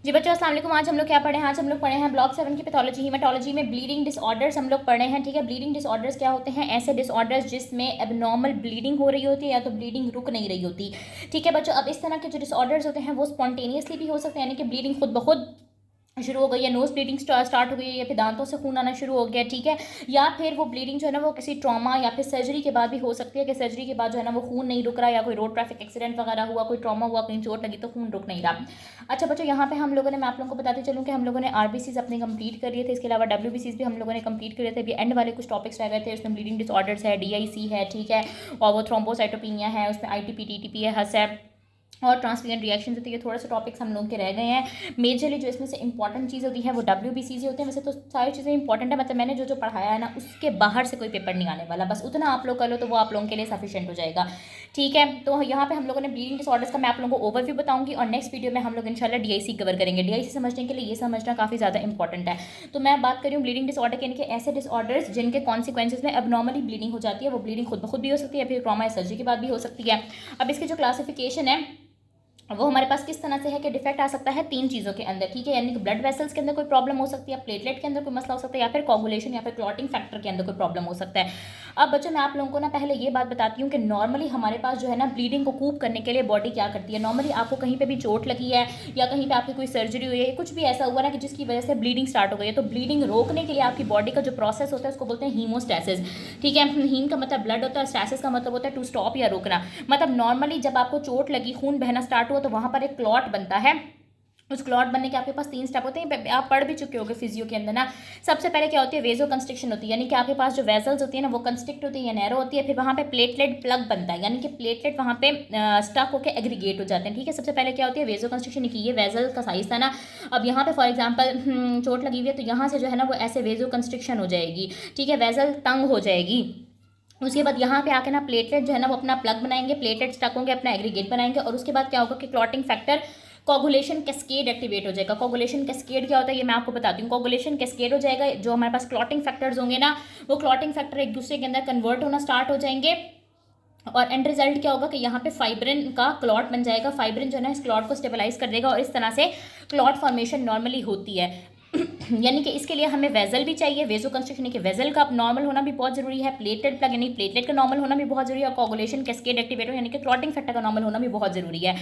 जी बच्चों अस्सलाम वालेकुम। आज हम लोग क्या पढ़े हैं? आज हम लोग पढ़े हैं ब्लॉक 7 की पैथोलॉजी हीमेटोलॉजी में ब्लीडिंग डिसऑर्डर्स हम लोग पढ़े हैं। ठीक है, ब्लीडिंग डिसऑर्डर्स क्या होते हैं? ऐसे डिसऑर्डर्स जिसमें एबनॉर्मल ब्लीडिंग हो रही होती है या तो ब्लीडिंग रुक नहीं रही होती। ठीक है बच्चों, अब इस तरह के जो डिसऑर्डर्स होते हैं वो स्पॉन्टेनियसली भी हो सकते हैं, यानी कि ब्लीडिंग खुद ब खुद शुरू हो गई है, नोज ब्लीडिंग स्टार्ट हो गई है, या फिर दांतों से खून आना शुरू हो गया। ठीक है, या फिर वो ब्लीडिंग जो है ना वो किसी ट्रॉमा या फिर सर्जरी के बाद भी हो सकती है कि सर्जरी के बाद जो है ना वो खून नहीं रुक रहा, या कोई रोड ट्रैफिक एक्सीडेंट वगैरह हुआ, कोई ट्रॉमा हुआ, कहीं चोट लगी तो खून रुक नहीं रहा। अच्छा बच्चों, यहाँ पे हम लोगों ने, मैं आप लोगों को बताते चलूँ कि हम लोगों ने आरबीसीज अपने कंप्लीट कर लिए थे, इसके अलावा डब्ल्यूबीसीज भी हम लोगों ने कंप्लीट कर लिए थे। अभी एंड वाले कुछ टॉपिक्स रह गए थे, उसमें ब्लीडिंग डिसऑर्डर्स है, डीआईसी है, ठीक है, और वो थ्रोम्बोसाइटोपिनिया है, उसमें आईटीपी टीटीपी है, हस है, और ट्रांसफियरेंट रिएक्शन होती है। थोड़े से टॉपिक्स हम लोग के रह गए हैं। मेजरली जो इसमें से इंपॉर्टेंट चीज़ होती है वो डब्ल्यूबीसीज होते हैं। वैसे तो सारी चीज़ें इंपॉर्टेंट है, मतलब मैंने जो जो पढ़ाया है ना उसके बाहर से कोई पेपर नहीं आने वाला, बस उतना आप लोग कर लो तो वो आप लोगों के लिए सफिशिएंट हो जाएगा। ठीक है, तो यहाँ पे हम लोगों ने ब्लीडिंग डिसऑर्डर्स का मैं आप लोगों को ओवरव्यू बताऊंगी, और नेक्स्ट वीडियो में हम लोग इंशाल्लाह डीआईसी कवर करेंगे। डीआईसी समझने के लिए ये समझना काफ़ी ज़्यादा इंपॉर्टेंट है। तो मैं बात कर रही हूँ ब्लीडिंग डिसऑर्डर के, यानी कि ऐसे डिसऑर्डर्स जिनके कॉन्सिक्वेंसेज में एबनॉर्मली ब्लीडिंग हो जाती है। वो ब्लीडिंग खुद ब खुद भी हो सकती है, फिर ट्रॉमा या सर्जरी के बाद भी हो सकती है। अब इसकी जो क्लासिफिकेशन है वो हमारे पास किस तरह से है कि डिफेक्ट आ सकता है 3 चीज़ों के अंदर। ठीक है, यानी कि ब्लड वेसल्स के अंदर कोई प्रॉब्लम हो सकती है, प्लेटलेट के अंदर कोई मसला हो सकता है, या फिर कोगुलेशन या फिर क्लॉटिंग फैक्टर के अंदर कोई प्रॉब्लम हो सकता है। अब बच्चों मैं आप लोगों को ना पहले ये बात बताती हूँ कि नॉर्मली हमारे पास जो है ना ब्लीडिंग को कूप करने के लिए बॉडी क्या करती है। नॉर्मली आपको कहीं पर भी चोट लगी है या कहीं पर आपकी कोई सर्जरी हुई है, कुछ भी ऐसा हुआ ना कि जिसकी वजह से ब्लीडिंग स्टार्ट हो गई है, तो ब्लीडिंग रोकने के लिए आपकी बॉडी का जो प्रोसेस होता है उसको बोलते हैं हीमोस्टैसिस। ठीक है, हीम का मतलब ब्लड होता है, स्टैसिस का मतलब होता है टू स्टॉप या रोकना। मतलब नॉर्मली जब आपको चोट लगी, खून बहना स्टार्ट हुआ, तो वहाँ पर एक क्लॉट बनता है। उस क्लॉट बनने के आपके पास 3 स्टेप होते हैं, आप पढ़ भी चुके होंगे फिजियो के अंदर ना। सबसे पहले क्या होती है? वेजो कंस्ट्रिक्शन होती है, यानी कि आपके पास जो वेजल्स होती है ना वो कंस्ट्रिक्ट होती है या नैरो होती है। फिर वहाँ पे प्लेटलेट प्लग बनता है, यानी कि प्लेटलेट वहाँ पे स्टक होकर एग्रीगेट हो जाते हैं। ठीक है, सबसे पहले क्या होती है? वेजो कंस्ट्रिक्शन की ये वेजल का साइज था ना, अब यहाँ पे फॉर एग्जाम्पल चोट लगी हुई है तो यहाँ से जो है ना वो ऐसे वेजो कंस्ट्रिक्शन हो जाएगी। ठीक है, वेजल तंग हो जाएगी। उसके बाद यहाँ पे आके ना प्लेटलेट जो है ना वो अपना प्लग बनाएंगे, प्लेटलेट स्टक होंगे, अपना एग्रीगेट बनाएंगे, और उसके बाद क्या होगा कि clotting factor coagulation cascade activate हो जाएगा। कोगुलेशन कैस्केड क्या होता है ये मैं आपको बताती हूँ। कोगुलेशन कैस्केड हो जाएगा, जो हमारे पास क्लॉटिंग फैक्टर्स होंगे ना वो क्लॉटिंग फैक्टर एक दूसरे के अंदर कन्वर्ट होना स्टार्ट हो जाएंगे, और एंड रिजल्ट क्या होगा कि यहाँ पे फाइब्रिन का क्लॉट बन जाएगा। फाइब्रिन जो है ना इस क्लॉट को स्टेबलाइज कर देगा, और इस तरह से क्लॉट फॉर्मेशन नॉर्मली होती है। यानी कि इसके लिए हमें वेजल भी चाहिए, वेजो कंस्ट्रक्शन के वेजल का नॉर्मल होना भी बहुत जरूरी है, प्लेटेड प्लग यानी प्लेटलेट का नॉर्मल होना भी बहुत जरूरी है, और कोगुलेशन कैस्केड एक्टिवेटर यानी कि क्लॉटिंग फैक्टर का नॉर्मल होना भी बहुत जरूरी है।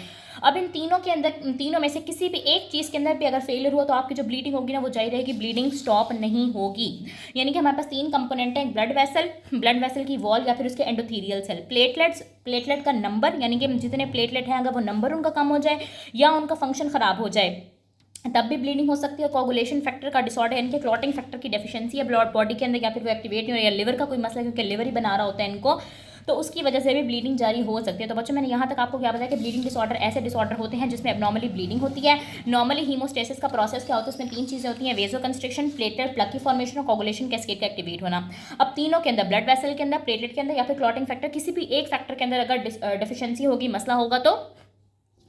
अब इन तीनों के अंदर, तीनों में से किसी भी एक चीज़ के अंदर भी अगर फेलियर हुआ तो आपकी जो ब्लीडिंग होगी ना वो जारी रहेगी, ब्लीडिंग स्टॉप नहीं होगी। यानी कि हमारे पास 3 कंपोनेंट हैं, ब्लड वेसल, ब्लड वेसल की वॉल या फिर उसके एंडोथीरियल सेल, प्लेटलेट्स, प्लेटलेट का नंबर यानी कि जितने प्लेटलेट हैं अगर वो नंबर उनका कम हो जाए या उनका फंक्शन खराब हो जाए तब भी ब्लीडिंग हो सकती है। कोगुलेशन फैक्टर का डिसऑर्डर यानी कि क्लॉटिंग फैक्टर की डेफिशिएंसी है ब्लड बॉडी के अंदर, या फिर वो एक्टिवेट नहीं हो, या लिवर का कोई मसला क्योंकि लिवर ही बना रहा होता है इनको, तो उसकी वजह से भी ब्लीडिंग जारी हो सकती है। तो बच्चों मैंने यहाँ तक आपको क्या बताया कि ब्लीडिंग डिसऑर्डर ऐसे डिसऑर्डर होते हैं जिसमें एबनॉर्मली ब्लीडिंग होती है। नॉर्मली हीमोस्टेसिस का प्रोसेस क्या होता है? उसमें 3 चीज़ें होती हैं, वेजो कंस्ट्रिक्शन, प्लेटलेट प्लग की फॉर्मेशन और कोगुलेशन कैस्केड का एक्टिवेट होना। अब तीनों के अंदर, ब्लड वेसल के अंदर, प्लेटलेट के अंदर या फिर क्लॉटिंग फैक्टर, किसी भी एक फैक्टर के अंदर अगर डेफिशिएंसी होगी, मसला होगा, तो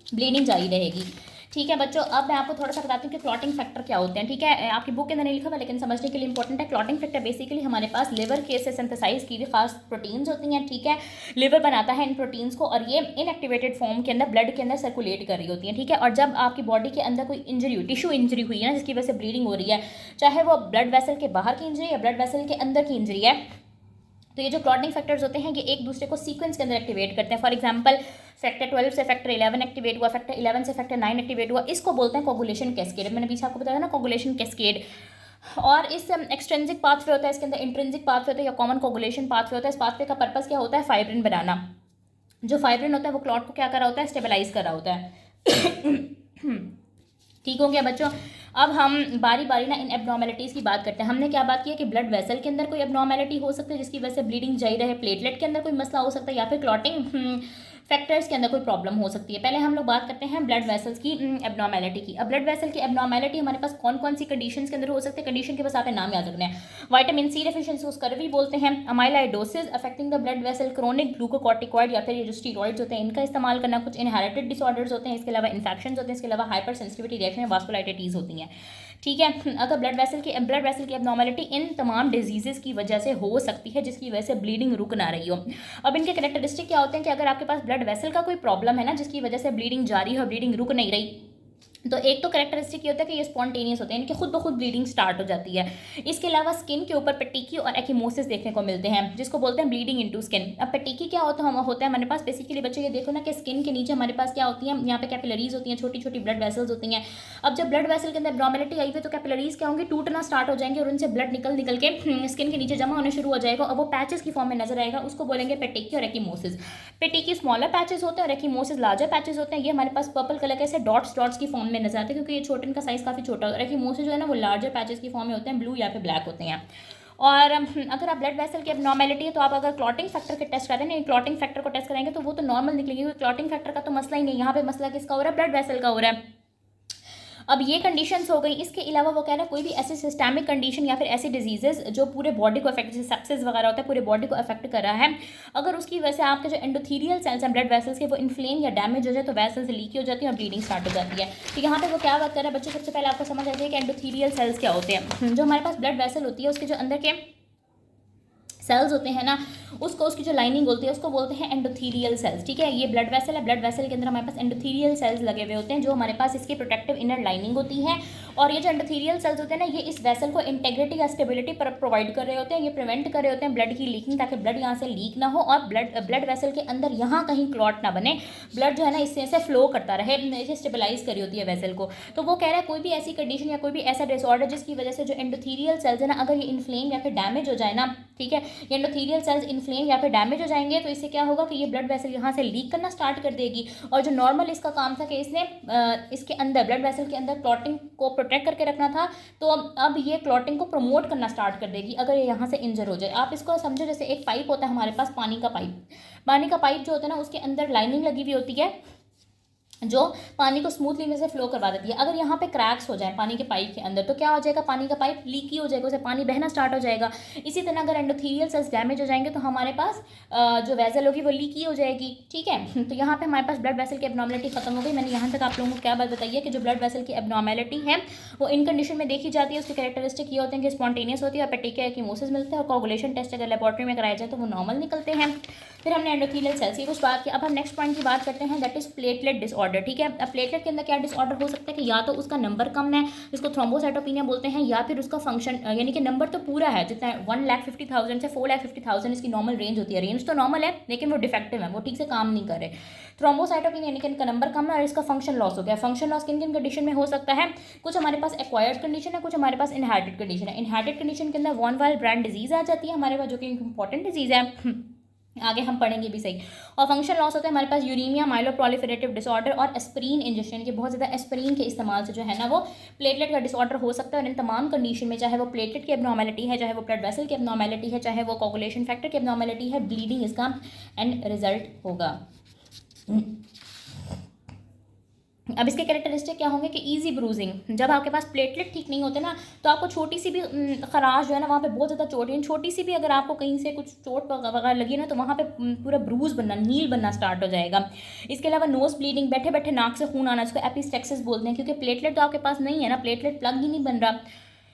ब्लीडिंग जारी रहेगी। ठीक है बच्चों, अब मैं आपको थोड़ा सा बताती हूँ कि क्लॉटिंग फैक्टर क्या होते हैं। ठीक है, आपकी बुक के अंदर नहीं लिखा हुआ लेकिन समझने के लिए इंपॉर्टेंट है। क्लॉटिंग फैक्टर बेसिकली हमारे पास लिवर के से सिंथेसाइज की हुई खास प्रोटीन्स होती हैं। ठीक है, लिवर बनाता है इन प्रोटीन्स को, और ये इनएक्टिवेटेड फॉर्म के अंदर ब्लड के अंदर सर्कुलेट कर रही होती हैं। ठीक है, और जब आपकी बॉडी के अंदर कोई इंजरी हुई, टिश्यू इंजरी हुई है ना जिसकी वजह से ब्लीडिंग हो रही है, चाहे वो ब्लड वेसल के बाहर की इंजरी या ब्लड वेसल के अंदर की इंजरी है, तो ये जो क्लॉटिंग फैक्टर्स होते हैं ये एक दूसरे को सीक्वेंस के अंदर एक्टिवेट करते हैं। फॉर एग्जांपल फैक्टर 12 से फैक्टर 11 एक्टिवेट हुआ, फैक्टर 11 से फैक्टर 9 एक्टिवेट हुआ, इसको बोलते हैं कोगुलेशन कैस्केड। मैंने पीछे आपको बताया ना कोगुलेशन कैस्केड। और इस एक्सट्रिंसिक पाथवे होता है, इसके अंदर इंट्रिंसिक पाथवे होता है या कॉमन कोगुलेशन पाथवे होता है। इस पाथवे का पर्पस क्या होता है? फाइब्रिन बनाना। जो फाइब्रिन होता है वो क्लॉट को क्या कर रहा होता है? स्टेबलाइज कर रहा होता है। ठीक हो गया बच्चों, अब हम बारी बारी ना इन एबनॉर्मेलिटीज़ की बात करते हैं। हमने क्या बात की है कि ब्लड वेसल के अंदर कोई एबनॉर्मेलिटी हो सकती है जिसकी वजह से ब्लीडिंग जारी रहे, प्लेटलेट के अंदर कोई मसला हो सकता है, या फिर क्लॉटिंग फैक्टर्स के अंदर कोई प्रॉब्लम हो सकती है। पहले हम लोग बात करते हैं ब्लड वेसल्स की एबनॉर्मेलिटी की। अब ब्लड वेसल की एबनॉर्मेलिटी हमारे पास कौन कौन सी कंडीशंस के अंदर हो सकते हैं? कंडीशन के बस आप नाम याद रखना है। विटामिन सी डेफिशिएंसी उसको स्कर्वी बोलते हैं, amyloidosis affecting the blood vessel, chronic glucocorticoid या फिर ये जो स्टीरॉइड्स होते हैं इनका इस्तेमाल करना, कुछ इनहेरिटेड डिसऑर्डर्स होते हैं, इसके अलावा इन्फेक्शंस होते हैं, इसके अलावा हाइपर सेंसिटिविटी रिएक्शन, वास्कुलाइटिस होती हैं। ठीक है, अगर ब्लड वेसल की एबनॉर्मेलिटी इन तमाम डिजीजेस की वजह से हो सकती है जिसकी वजह से ब्लीडिंग रुक ना रही हो। अब इनके कैरेक्टरिस्टिक क्या होते हैं कि अगर आपके पास ब्लड वेसल का कोई प्रॉब्लम है ना जिसकी वजह से ब्लीडिंग जारी हो, ब्लीडिंग रुक नहीं रही, तो एक तो कैरेक्टरिस्टिक ये होता है कि ये स्पॉन्टेनियस होते हैं, इनकी खुद ब खुद ब्लीडिंग स्टार्ट हो जाती है। इसके अलावा स्किन के ऊपर पेटिकी और एक्यूमोसिस देखने को मिलते हैं, जिसको बोलते हैं ब्लीडिंग इनटू स्किन। अब पेटिकी क्या होता है हमारे पास बेसिकली बच्चे, ये देखो ना कि स्किन के नीचे हमारे पास क्या होती है, यहाँ पे कैपिलरीज होती हैं, छोटी छोटी ब्लड वेसल्स होती हैं। अब जब ब्लड वेसल के अंदर एब्नॉर्मेलिटी आई हुई तो कैपिलरीज क्या होंगे, टूटना स्टार्ट हो जाएंगे और उनसे ब्लड निकल के स्किन के नीचे जमा होने शुरू हो जाएगा और वो पैचेस की फॉर्म में नजर आएगा, उसको बोलेंगे पेटिकी और एक्यूमोसिस। पेटिकी स्मॉलर पैचेस होते हैं और एक्यूमोसिस लार्जर पैचेस होते हैं। ये हमारे पास पर्पल कलर के ऐसे डॉट्स की फॉर्म में नजर आते हैं, क्योंकि ये छोटे, इनका साइज काफी छोटा होता है। एक्यूमोसिस जो है ना वो लार्जर पैचेस की फॉर्म में होते हैं, ब्लू या फिर ब्लैक होते हैं। और अगर आप ब्लड वेसल की एब्नॉर्मेलिटी है तो आप अगर क्लॉटिंग फैक्टर के टेस्ट करें ना, क्लॉटिंग फैक्टर को टेस्ट करेंगे तो वो तो नॉर्मल निकलेगी, क्योंकि क्लॉटिंग फैक्टर का तो मसला ही नहीं, यहाँ पे मसला किसका हो रहा है, ब्लड वेसल का हो रहा है। अब ये कंडीशंस हो गई। इसके अलावा वो कह रहा है कोई भी ऐसी सिस्टमिक कंडीशन या फिर ऐसी डिजीजेस जो पूरे बॉडी को अफेक्ट, जैसे सेप्सिस वगैरह होता है, पूरे बॉडी को अफेक्ट कर रहा है, अगर उसकी वजह से आपके जो एंडोथीलियल सेल्स हैं ब्लड वेसल्स के वो इन्फ्लेम या डैमेज हो जाए तो वेसल्स लीक हो जाती है और ब्लीडिंग स्टार्ट हो जाती है। तो यहाँ पे वो क्या बात कर रहा है बच्चों, सबसे पहले आपको समझ आ जाए कि एंडोथीलियल सेल्स क्या होते हैं। जो हमारे पास ब्लड वेसल होती है उसके जो अंदर के सेल्स होते हैं ना, उसकी जो लाइनिंग होती है उसको बोलते हैं एंडोथीलियल सेल्स। ठीक है, ये ब्लड वेसल है, ब्लड वेसल के अंदर हमारे पास एंडोथीलियल सेल्स लगे हुए होते हैं, जो हमारे पास इसकी प्रोटेक्टिव इनर लाइनिंग होती है। और ये जो एंडोथीलियल सेल्स होते हैं ना, ये इस वेसल को इंटेग्रिटी या स्टेबिलिटी पर प्रोवाइड कर रहे होते हैं, ये प्रिवेंट कर रहे होते हैं ब्लड की लीकिंग, ताकि ब्लड यहाँ से लीक ना हो और ब्लड वेसल के अंदर यहाँ कहीं क्लॉट ना बने, ब्लड जो है ना इससे ऐसे फ्लो करता रहे, इसे स्टेबलाइज करी होती है वेसल को। तो वो कह रहा है कोई भी ऐसी कंडीशन या कोई भी ऐसा डिसऑर्डर जिसकी वजह से जो एंडोथीलियल सेल्स है ना, अगर ये इन्फ्लेम या फिर डैमेज हो जाए ना, ठीक है, एंडोथीलियल सेल्स इन्फ्लेम या फिर डैमेज हो जाएंगे तो इससे क्या होगा कि ये ब्लड वेसल यहाँ से लीक करना स्टार्ट कर देगी। और जो नॉर्मल इसका काम था कि इसने इसके अंदर ब्लड वेसल के अंदर क्लॉटिंग को प्रोटेक्ट करके रखना था, तो अब ये क्लॉटिंग को प्रमोट करना स्टार्ट कर देगी अगर ये यहाँ से इंजर हो जाए। आप इसको समझो जैसे एक पाइप होता है हमारे पास, पानी का पाइप जो होता है ना उसके अंदर लाइनिंग लगी हुई होती है जो पानी को स्मूथली में से फ्लो करवा देती है। अगर यहाँ पे क्रैक्स हो जाए पानी के पाइप के अंदर तो क्या हो जाएगा, पानी का पाइप लीकी हो जाएगा, उसे पानी बहना स्टार्ट हो जाएगा। इसी तरह अगर एंडोथीलियल सेल्स डैमेज हो जाएंगे तो हमारे पास जो वेसल होगी वो लीकी हो जाएगी। ठीक है, तो यहाँ पे हमारे पास ब्लड वेसल की एब्नॉर्मेलिटी खत्म हो गई। मैंने यहाँ तक आप लोगों को क्या बात बताई है कि जो ब्लड वेसल की एब्नॉर्मेलिटी है वो इन कंडीशन में देखी जाती है, उसके कैरेक्टरिस्टिक ये होते हैं कि स्पॉन्टेनियस होती है और पेटिकी एक्यूमोसिस मिलते हैं और कोगुलेशन टेस्ट अगर लेबोरेटरी में कराया जाए तो वो नॉर्मल निकलते हैं। फिर हमने एंडोथीलियल सेल्स की कुछ बात की। अब हम नेक्स्ट पॉइंट की बात करते हैं, दैट इज प्लेटलेट डिसऑर्डर। ठीक है, अब प्लेटलेट के अंदर क्या डिसऑर्डर हो सकता है कि या तो उसका नंबर कम है जिसको थ्रोम्बोसाइटोपिनिया बोलते हैं, या फिर उसका फंक्शन यानी कि नंबर तो पूरा है जितना 1,50,000 से 4,50,000 इसकी नॉर्मल रेंज होती है। रेंज तो नॉर्मल है लेकिन वो डिफेक्टिव है, वो ठीक से काम नहीं कर रहे। थ्रोम्बोसाइटोपिनिया यानी कि इनका नंबर कम है और इसका फंक्शन लॉस हो गया। फंक्शन लॉस किन किन कंडीशन में हो सकता है, कुछ हमारे पास एक्वायर्ड कंडीशन है, कुछ हमारे पास इनहेरिटेड कंडीशन है। इनहेरिटेड कंडीशन के अंदर वॉन वाइल ब्रांड डिजीज आ जाती है हमारे पास, जो कि इंपॉर्टेंट डिजीज है, आगे हम पढ़ेंगे भी सही। और फंक्शन लॉस होता है हमारे पास यूरीमिया, माइलोप्रोलिफरेटिव डिसऑर्डर और एस्प्रीन इंजेक्शन के बहुत ज़्यादा एस्प्रीन के इस्तेमाल से जो है ना वो प्लेटलेट का डिसऑर्डर हो सकता है। और इन तमाम कंडीशन में चाहे वो प्लेटलेट की एब्नॉर्मेलिटी है, चाहे वो ब्लड वेसल की एब्नॉर्मेलिटी है, चाहे वो कोगुलेशन फैक्टर की एब्नॉर्मेलिटी है, ब्लीडिंग इसका एंड रिजल्ट होगा। अब इसके कैरेक्टरिस्टिक क्या होंगे कि इजी ब्रूजिंग, जब आपके पास प्लेटलेट ठीक नहीं होते ना तो आपको छोटी सी भी खराश जो है ना वहाँ पे बहुत ज़्यादा चोट है, छोटी सी भी अगर आपको कहीं से कुछ चोट वगैरह लगी ना तो वहाँ पे पूरा ब्रूज बनना, नील बनना स्टार्ट हो जाएगा। इसके अलावा नोज ब्लीडिंग, बैठे बैठे नाक से खून आना, इसको एपिस्टेक्सिस बोलते हैं, क्योंकि प्लेटलेट तो आपके पास नहीं है ना, प्लेटलेट प्लग ही नहीं बन रहा।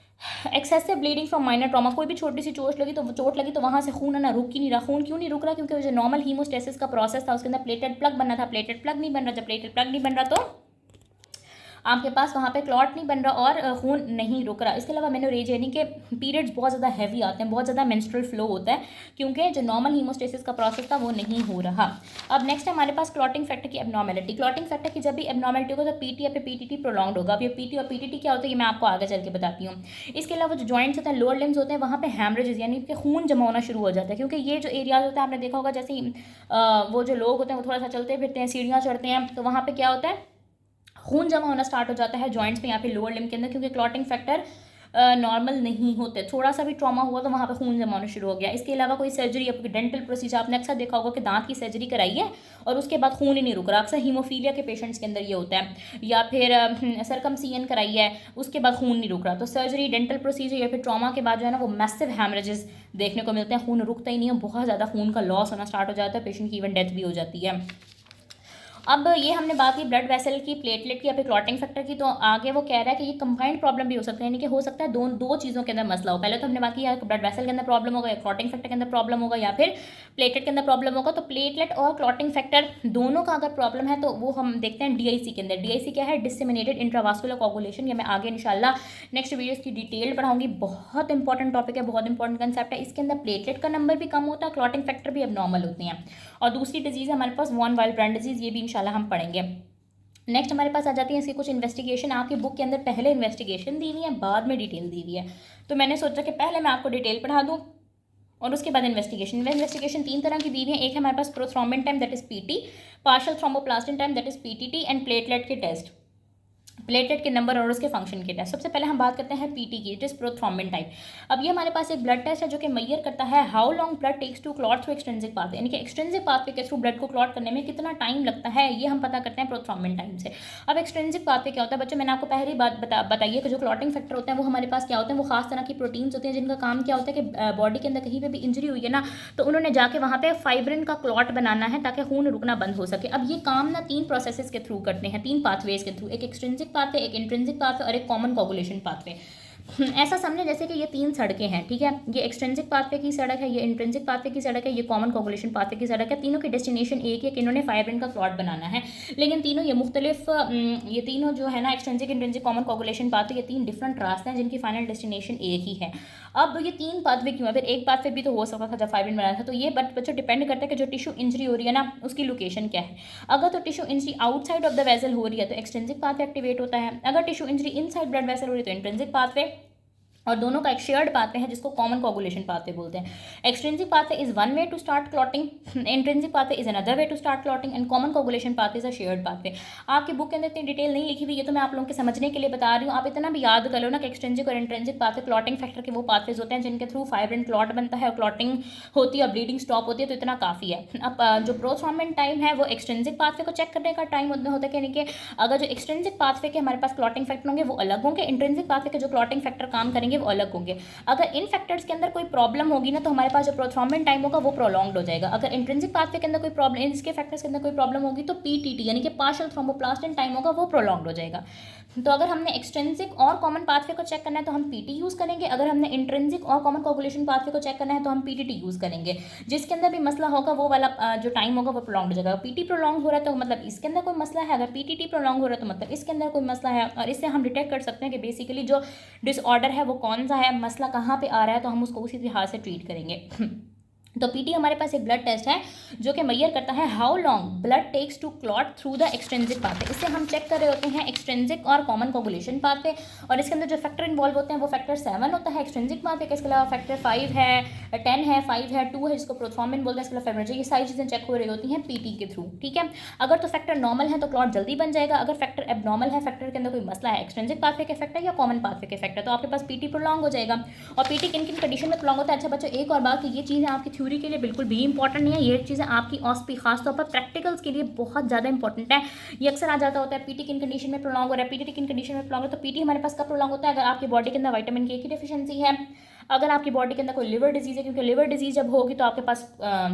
Excessive bleeding from minor trauma, कोई भी छोटी सी चोट लगी तो वहाँ से खून आना रुक ही नहीं रहा। खून क्यों नहीं रुक रहा, क्योंकि जो नॉर्मल हीमोस्टेसिस का प्रोसेस था उसके अंदर प्लेटलेट प्लग बनना था, प्लेटलेट प्लग नहीं बन रहा। जब प्लेटलेट प्लग नहीं बन रहा तो आपके पास वहाँ पे क्लॉट नहीं बन रहा और खून नहीं रुक रहा। इसके अलावा मेनोरेज यानी कि पीरियड्स बहुत ज़्यादा हैवी आते हैं, बहुत ज़्यादा मेंस्ट्रुअल फ्लो होता है, क्योंकि जो नॉर्मल हीमोस्टेसिस का प्रोसेस था वो नहीं हो रहा। अब नेक्स्ट है हमारे पास क्लॉटिंग फैक्टर की एब्नॉर्मेलिटी। क्लॉटिंग फैक्टर की जब भी एब्नॉर्मेलिटी होगा तो पीटी या फिर पीटीटी प्रोलॉन्ग होगा। अब ये पीटी और पीटीटी क्या होता है ये मैं आपको आगे चल के बताती हूँ। इसके अलावा जो जॉइंट्स होते हैं, लोअर लिम्स होते हैं, वहाँ पे हैमरेजेस यानी कि खून जमा होना शुरू हो जाता है, क्योंकि ये जो एरियाज होता है आपने देखा होगा जैसे ही वो जो लोग होते हैं वो थोड़ा सा चलते फिरते हैं, सीढ़ियाँ चढ़ते हैं, तो वहाँ पर क्या होता है खून जमा होना स्टार्ट हो जाता है जॉइंट्स में, यहाँ पे लोअर लिम्ब के अंदर, क्योंकि क्लॉटिंग फैक्टर नॉर्मल नहीं होते। थोड़ा सा भी ट्रॉमा हुआ तो वहाँ पे खून जमा होना शुरू हो गया। इसके अलावा कोई सर्जरी या डेंटल प्रोसीजर आपने अक्सर देखा होगा कि दांत की सर्जरी कराई है और उसके बाद खून ही नहीं रुक रहा। अक्सर हीमोफीलिया के पेशेंट्स के अंदर ये होता है, या फिर सरकमसिजन कराई है उसके बाद खून नहीं रुक रहा। तो सर्जरी, डेंटल प्रोसीजर या फिर ट्रॉमा के बाद जो है ना वो मैसिव हैमरेजेस देखने को मिलते हैं, खून रुकता ही नहीं है, बहुत ज़्यादा खून का लॉस होना स्टार्ट हो जाता है, पेशेंट की इवन डेथ भी हो जाती है। अब ये हमने बात की ब्लड वेसल की, प्लेटलेट की या फिर क्लॉटिंग फैक्टर की, तो आगे वो कह रहा है कि ये कंबाइंड प्रॉब्लम भी हो सकता है, यानी कि हो सकता है दो चीज़ों के अंदर मसला हो। पहले तो हमने बात की या ब्लड वेसल के अंदर प्रॉब्लम होगा, या क्लॉटिंग फैक्टर के अंदर प्रॉब्लम होगा, या फिर प्लेटलेट के अंदर प्रॉब्लम होगा। तो प्लेटलेट और क्लॉटिंग फैक्टर दोनों का अगर प्रॉब्लम है तो वो हम देखते हैं डीआईसी के अंदर। डीआईसी क्या है? Disseminated intravascular coagulation. ये मैं आगे इंशाल्लाह नेक्स्ट वीडियोस की डिटेल पढ़ाऊंगी। बहुत इंपॉर्टेंट टॉपिक है, बहुत इंपॉर्टेंट कंसेप्ट है। इसके अंदर प्लेटलेट का नंबर भी कम होता है, क्लॉटिंग फैक्टर भी अबनॉर्मल होते हैं। और दूसरी डिजीज़ है हमारे पास वॉन वाइल्ड ब्रांड डिजीज़, ये भी इंशाल्लाह हम पढ़ेंगे। नेक्स्ट हमारे पास आ जाती है इसकी कुछ इन्वेस्टिगेशन। आपकी बुक के अंदर पहले इन्वेस्टिगेशन दी हुई है, बाद में डिटेल दी हुई है, तो मैंने सोचा कि पहले मैं आपको डिटेल पढ़ा दूँ और उसके बाद इन्वेस्टिगेशन। इन्वेस्टिगेशन 3 तरह की दी हुई है। एक है हमारे पास prothrombin time that is PT, partial thromboplastin time that is PTT, and platelet के टेस्ट, प्लेटलेट के नंबर और उसके फंक्शन के टेस्ट। सबसे पहले हम बात करते हैं पीटी की, इट इज प्रोथ्रोम्बिन टाइप। अब ये हमारे पास एक ब्लड टेस्ट है जो कि मेजर करता है how long blood takes to clot through extrinsic pathway, यानी कि एक्सट्रिंसिक पाथवे के थ्रू ब्लड को क्लॉट करने में कितना टाइम लगता है, ये हम पता करते हैं प्रोथ्रोम्बिन टाइम से। अब एक्सट्रिंसिक पाथवे क्या होता है बच्चों? मैंने आपको पहली बात बताइए कि जो क्लॉटिंग फैक्टर होते हैं वो हमारे पास क्या होते हैं? वो खास तरह की प्रोटीन्स होते हैं जिनका काम क्या होता है कि बॉडी के अंदर कहीं पर भी इंजरी हुई है ना, तो उन्होंने जाके वहाँ पे फाइब्रिन का क्लॉट बनाना है ताकि खून रुकना बंद हो सके। अब ये काम ना 3 प्रोसेसेस के थ्रू करते हैं, 3 पाथवेज के थ्रू, एक एक्सट्रिंसिक पाथवे, एक इंट्रिंसिक पाथवे और एक कॉमन कोगुलेशन पाथवे। ऐसा समझे जैसे कि ये 3 सड़कें हैं, ठीक है? ये एक्सट्रिंसिक पाथवे की सड़क है, ये इंट्रिंसिक पाथवे की सड़क है, ये कॉमन कोगुलेशन पाथवे की सड़क है। तीनों की डेस्टिनेशन एक है कि इन्होंने फाइब्रिन का क्लॉट बनाना है, लेकिन तीनों ये मुख्तलिफ, ये तीनों जो है ना extrinsic, intrinsic, common coagulation pathway, ये 3 डिफरेंट रास्ते हैं जिनकी फाइनल डेस्टिनेशन एक ही है। अब ये 3 पाथवे क्यों है? फिर एक पाथवे भी तो हो सकता था जब फाइब्रिन बनाना था। तो ये बच्चों डिपेंड करता है कि जो टिश्यू इंजरी हो रही है ना उसकी लोकेशन क्या है। अगर तो tissue injury outside of the vessel हो रही है तो एक्सट्रिंसिक पाथवे एक्टिवेट होता है। अगर tissue injury inside blood vessel हो रही है तो इंट्रिंसिक पाथवे, और दोनों का एक शेयर्ड पाथवे है जिसको कॉमन कोगुलेशन पाथवे बोलते हैं। Extrinsic pathway is one way to start clotting, intrinsic pathway is another way to start clotting, and common coagulation pathway is a shared pathway. आपकी book के अंदर इतनी डिटेल नहीं लिखी हुई है तो मैं आप लोगों के समझने के लिए बता रही हूँ। आप इतना भी याद कर लो ना कि एक्सट्रिंसिक और इंट्रिंसिक पाथवे क्लॉटिंग फैक्टर के वो पाथवेज होते हैं जिनके थ्रू फाइब्रिन क्लॉट बनता है और क्लॉटिंग होती है और ब्लीडिंग स्टॉप होती है, तो इतना काफ़ी है। अब जो प्रोथ्रोम्बिन टाइम है वो एक्सट्रिंसिक पाथवे को चेक करने का टाइम होता है, यानी कि अगर जो एक्सट्रिंसिक पाथवे के हमारे पास क्लॉटिंग फैक्टर होंगे वो अलग होंगे, इंट्रिंसिक पाथवे के जो क्लॉटिंग फैक्टर काम करेंगे वो अलग होंगे। अगर इन फैक्टर्स के अंदर कोई प्रॉब्लम होगी ना तो हमारे पास जो प्रोथ्रोम्बिन टाइम होगा वो प्रोलॉन्ग्ड हो जाएगा। अगर इंट्रिंसिक पाथवे के अंदर कोई प्रॉब्लम, इसके फैक्टर्स के अंदर कोई प्रॉब्लम होगी तो पीटीटी यानी कि पार्शियल थ्रोम्बोप्लास्टिन टाइम होगा वो प्रोलॉन्ग्ड हो जाएगा। तो अगर हमने एक्सट्रिंसिक और कॉमन पाथवे को चेक करना है तो हम पीटी यूज़ करेंगे, अगर हमने इंट्रिंसिक और कॉमन कोगुलेशन पाथवे को चेक करना है तो हम पीटीटी यूज़ करेंगे। जिसके अंदर भी मसला होगा वो वाला जो टाइम होगा वो प्रोलॉन्ग्ड हो जाएगा। पीटी प्रोलॉन्ग हो रहा है तो मतलब इसके अंदर कोई मसला है, अगर पीटीटी प्रोलॉन्ग हो रहा है तो मतलब इसके अंदर कोई मसला है। और इससे हम डिटेक्ट कर सकते हैं कि बेसिकली जो डिसऑर्डर है वो कौन सा है, मसला कहाँ पे आ रहा है, तो हम उसको उसी लिहाज से ट्रीट करेंगे। तो पीटी हमारे पास एक ब्लड टेस्ट है जो कि मेजर करता है how long blood takes to clot through the extrinsic pathway. इससे हम चेक कर रहे होते हैं एक्सट्रिंसिक और कॉमन कोगुलेशन पाथवे, और इसके अंदर जो फैक्टर इन्वॉल्व होते हैं वो फैक्टर 7 होता है एक्सट्रिंसिक पाथवे के। इसके अलावा फैक्टर 5 है, 10 है, 5 है, 2 है जिसको प्रोथ्रोम्बिन बोलते हैं, इसके अलावा फेब्रिनोजेन, ये सारी चीज़ें चेक हो रही होती हैं पीटी के थ्रू, ठीक है? अगर तो फैक्टर नॉर्मल है तो क्लॉट जल्दी बन जाएगा, अगर फैक्टर एबनॉर्मल है, फैक्टर के अंदर कोई मसला है, एक्सट्रिंसिक पाथवे के फैक्टर या कॉमन पाथवे के फैक्टर, तो आपके पास पीटी प्रोलॉन्ग हो जाएगा। और पीटी किन किन कंडीशन में प्रोलॉन्ग होता है? अच्छा बच्चों एक और बात कि ये चीज़ें आपकी थ्योरी के लिए बिल्कुल भी इंपॉर्टेंट नहीं है, ये चीज़ें आपकी ऑस्पी खासतौर पर प्रैक्टिकल्स के लिए बहुत ज़्यादा इंपॉर्टेंट है। ये अक्सर आ जाता होता है पीटी किन कंडीशन में प्रोलॉन्ग हो रहा है, पीटी किन कंडीशन में प्रोलॉन्ग हो रहा है। तो पीटी हमारे पास कब प्रोलॉन्ग होता है? अगर आपकी बॉडी के अंदर विटामिन के की डेफिशिएंसी है, अगर आपकी बॉडी के अंदर कोई लिवर डिजीज़ है, क्योंकि लिवर डिजीज़ जब होगी तो आपके पास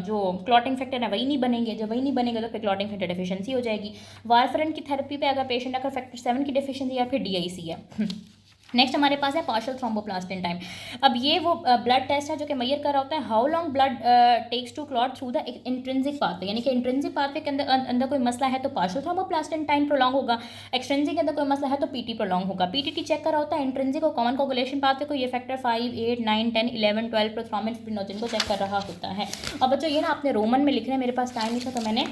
जो क्लॉटिंग फैक्टर है वही नहीं बनेंगे, जब वही नहीं बनेगा तो फिर क्लॉटिंग फैक्टर डेफिशिएंसी हो जाएगी। वारफरिन की थेरेपी पे अगर पेशेंट अगर फैक्टर 7 की डेफिशिएंसी या फिर डीआईसी है। नेक्स्ट हमारे पास है पार्शियल थ्रोम्बोप्लास्टिन टाइम। अब ये वो ब्लड टेस्ट है जो कि मेजर कर रहा होता है how long blood takes to clot through the intrinsic pathway, यानी कि इंट्रिंसिक पाथवे के अंदर कोई मसला है तो पार्शियल थ्रोम्बोप्लास्टिन टाइम प्रोलॉन्ग होगा, एक्सट्रिंसिक के अंदर कोई मसला है तो पीटी प्रोलॉन्ग होगा। पीटीटी चेक कर रहा होता है इंट्रिंसिक और कॉमन कोगुलेशन पाथवे को, ये फैक्टर 5, 8, 9, 10, 11, 12 प्रोथ्रोम्बिन फिब्रिनोजेन को चेक कर रहा होता है। और बच्चों ये ना आपने रोमन में लिखना है, मेरे पास टाइम नहीं था तो मैंने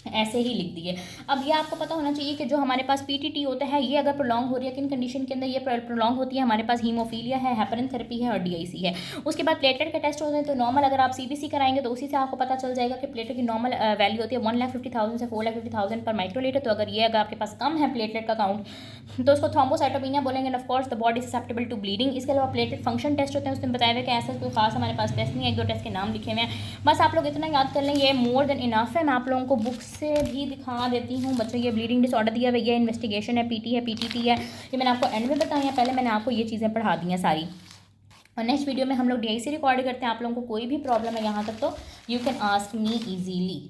ऐसे ही लिख दिए। अब ये आपको पता होना चाहिए कि जो हमारे पास पीटीटी होता है ये अगर प्रोलॉन्ग हो रही है, किन कंडीशन के अंदर ये प्रोलॉन्ग होती है, हमारे पास हीमोफीलिया है, हेपरिन थेरेपी है और डीआईसी है। उसके बाद प्लेटलेट के टेस्ट होते हैं, तो नॉर्मल अगर आप सीबीसी कराएंगे तो उसी से आपको पता चल जाएगा कि प्लेटलेट की नॉर्मल वैल्यू होती है 1,50,000 से 4,50,000 पर माइक्रोलीटर। तो अगर आपके पास कम है प्लेटलेट का काउंट तो उसको थ्रोम्बोसाइटोपेनिया बोलेंगे, of course the body susceptible to bleeding. इसके अलावा प्लेटलेट फंक्शन टेस्ट होते हैं, उसमें बताया हुआ कि ऐसा कोई खास हमारे पास टेस्ट नहीं है, 1-2 टेस्ट के नाम लिखे हुए हैं, बस आप लोग इतना याद कर लें, ये मोर देन इनफ है। मैं आप लोगों को बुक से भी दिखा देती हूँ बच्चों। ये ब्लीडिंग डिसऑर्डर दिया हुआ, ये इन्वेस्टिगेशन है, पीटी है, पीटीटी है, ये मैंने आपको एंड में बताई है, पहले मैंने आपको ये चीज़ें पढ़ा दी हैं सारी। और नेक्स्ट वीडियो में हम लोग डीआईसी रिकॉर्ड करते हैं। आप लोगों को कोई भी प्रॉब्लम है यहाँ तक तो you can ask me easily.